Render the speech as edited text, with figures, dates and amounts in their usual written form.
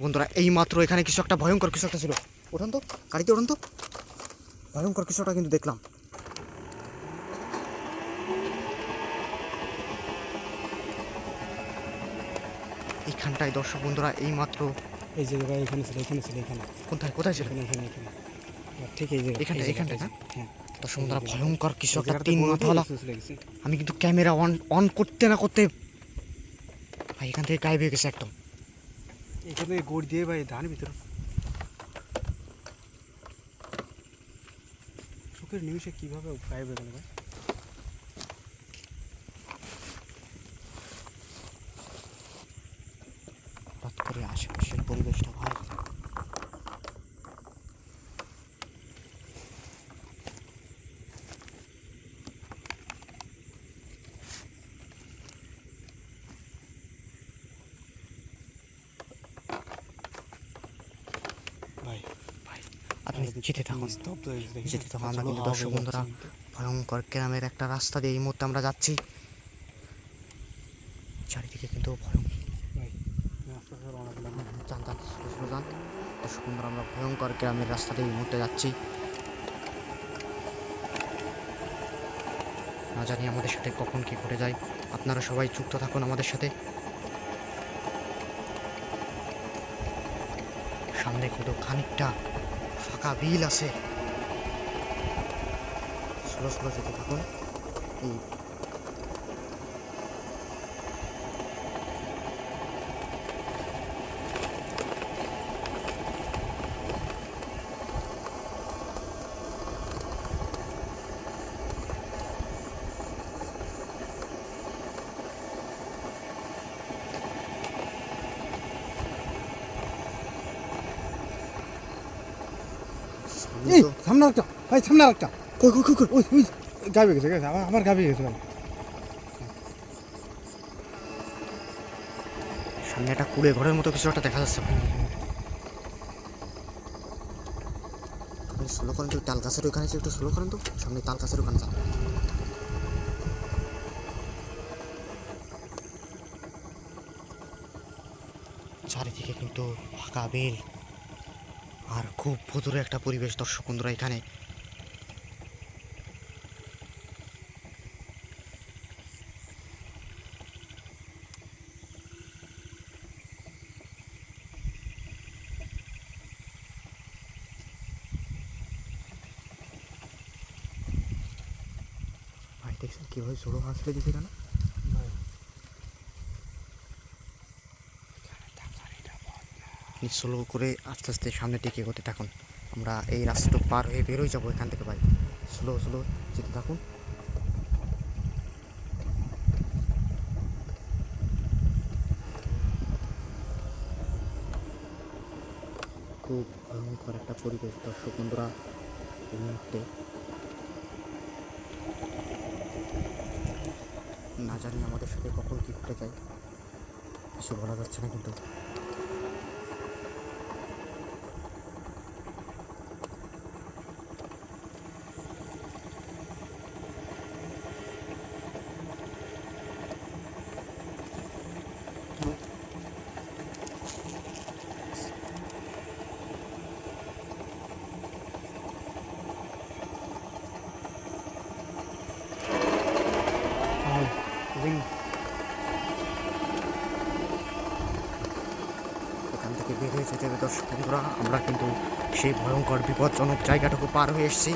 বন্ধুরা এই মাত্র এখানে কিছু একটা ভয়ঙ্কর কিছু একটা ছিল। ওঠান তো, গাড়িতে ওঠান তো। ভয়ঙ্কর কিছুটা কিন্তু দেখলাম। এইখানটায় দর্শক বন্ধুরা এই মাত্র এই জায়গায় এখানে ছিল এখানে কোথায় কোথায় ছিল? এখানে ঠিক এই জায়গায় এখানটা না? হ্যাঁ দর্শক বন্ধুরা ভয়ঙ্কর কিছু একটা জায়গাটাতে তিন বড় মাথাওয়ালা। লেগেছে। আমি কিন্তু ক্যামেরা অন করতে না করতে ভাই এখান থেকে গায়েব হয়ে গেছে একদম। এখানে গোড় দিয়ে ভাই ধান ভিতর চোখের নিমিষে কিভাবে গায়েব হয়ে গেল ভাই। হঠাৎ করে আশেপাশের পরিবেশটা ভাই ভাই ভাই আপনি যেতে থাকুন স্তব্ধ হয়ে গেছে, যেতে থাকুন। আমরা কিন্তু হাওয়া দর্শক বয়ে বন্ধুরা যাচ্ছে। ভয়ঙ্কর গ্রামের একটা রাস্তা দিয়ে এই মুহূর্তে আমরা যাচ্ছি। চারিদিকে কিন্তু ভয়ঙ্কর ভাই রাস্তা ধরে রওনা দিলাম। যান যান স্লো যান। দর্শক বন্ধুরা আমরা ভয়ঙ্কর গ্রামের রাস্তা দিয়ে এই মুহূর্তে যাচ্ছি। না জানি আমাদের সাথে কখন কি ঘটে যায়। আপনারা সবাই যুক্ত থাকুন আমাদের সাথে। সামনে কিন্তু খানিকটা ফাঁকা বিল আছে। স্লো স্লো যেতে থাকুন। এই এই সামনে একটা ভাই, সামনে একটা কই কই কই কই ওই ওই গাবে গেছে আমার গাবে গেছে ভাই। সামনে একটা কুড়ে ঘরের মতো কিছু একটা দেখা যাচ্ছে ভাই। আপনি স্লো করেন তো, তাল গাছের ওইখানে একটু স্লো করেন তো। সামনে তাল গাছের ওখানে যান। চারিদিকে কিন্তু ফাঁকা বিল আর খুব ভুতুরে একটা পরিবেশ দর্শক বন্ধুরা এখানে। ভাই দেখছেন কীভাবে ছোটো হাঁস ফেলে দিয়েছে কেন? স্লো করে আস্তে আস্তে সামনে টিকে এগোতে থাকুন। আমরা এই রাস্তাটা পার হয়ে বেরোই যাবো এখান থেকে ভাই। স্লো স্লো যেতে থাকুন। খুব ভয়ঙ্কর একটা পরিবেশ দর্শক বন্ধুরা এই মুহূর্তে। না জানি আমাদের সাথে কখন কী ঘটে যায়, কিছু বলা যাচ্ছে না কিন্তু। এখান থেকে বের হয়ে যেতে হবে দর্শক বন্ধুরা। আমরা কিন্তু সেই ভয়ঙ্কর বিপজ্জনক জায়গাটুকু পার হয়ে এসেছি।